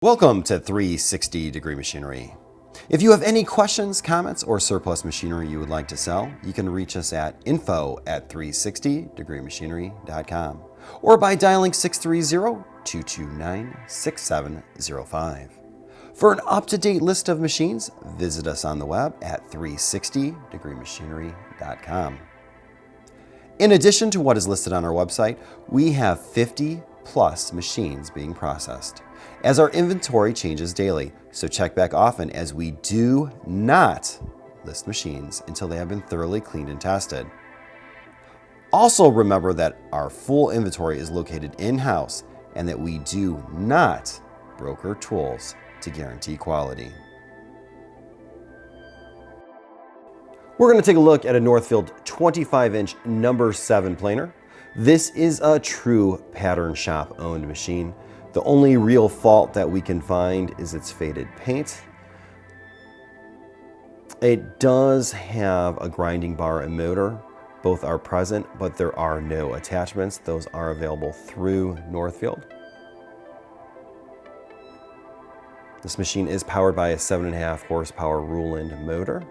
Welcome to 360 Degree Machinery. If you have any questions, comments, or surplus machinery you would like to sell, you can reach us at info@360degreemachinery.com or by dialing 630-229-6705. For an up-to-date list of machines, visit us on the web at 360degreemachinery.com. In addition to what is listed on our website, we have 50 plus machines being processed, as our inventory changes daily, so check back often as we do not list machines until they have been thoroughly cleaned and tested. Also remember that our full inventory is located in-house and that we do not broker tools to guarantee quality. We're going to take a look at a Northfield 25-inch number 7 planer. This is a true pattern shop owned machine. The only real fault that we can find is its faded paint. It does have a grinding bar and motor. Both are present, but there are no attachments. Those are available through Northfield. This machine is powered by a 7.5 horsepower Rowland motor.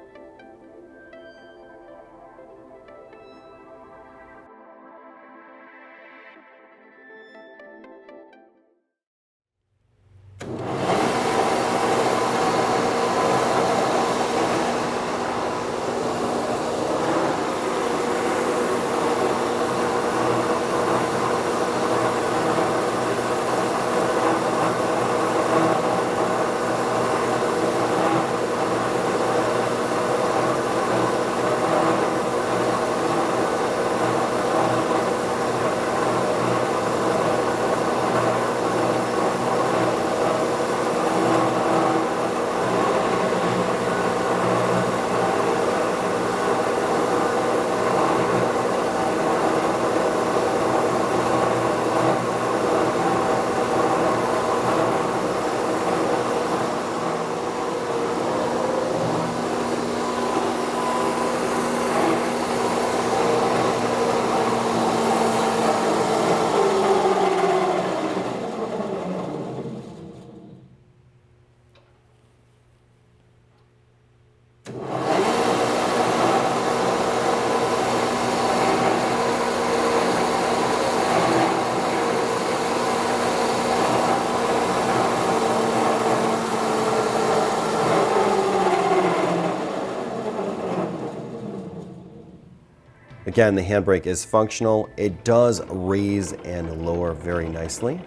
Again, the handbrake is functional. It does raise and lower very nicely.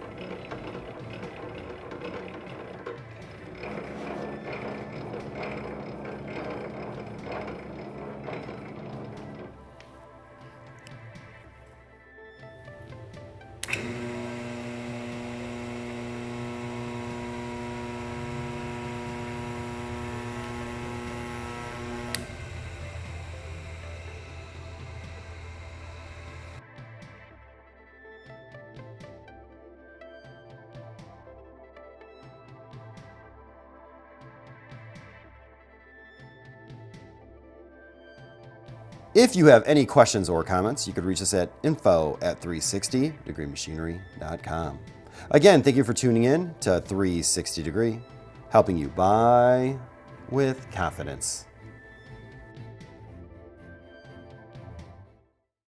If you have any questions or comments, you could reach us at info@360degreemachinery.com. Again, thank you for tuning in to 360 Degree, helping you buy with confidence.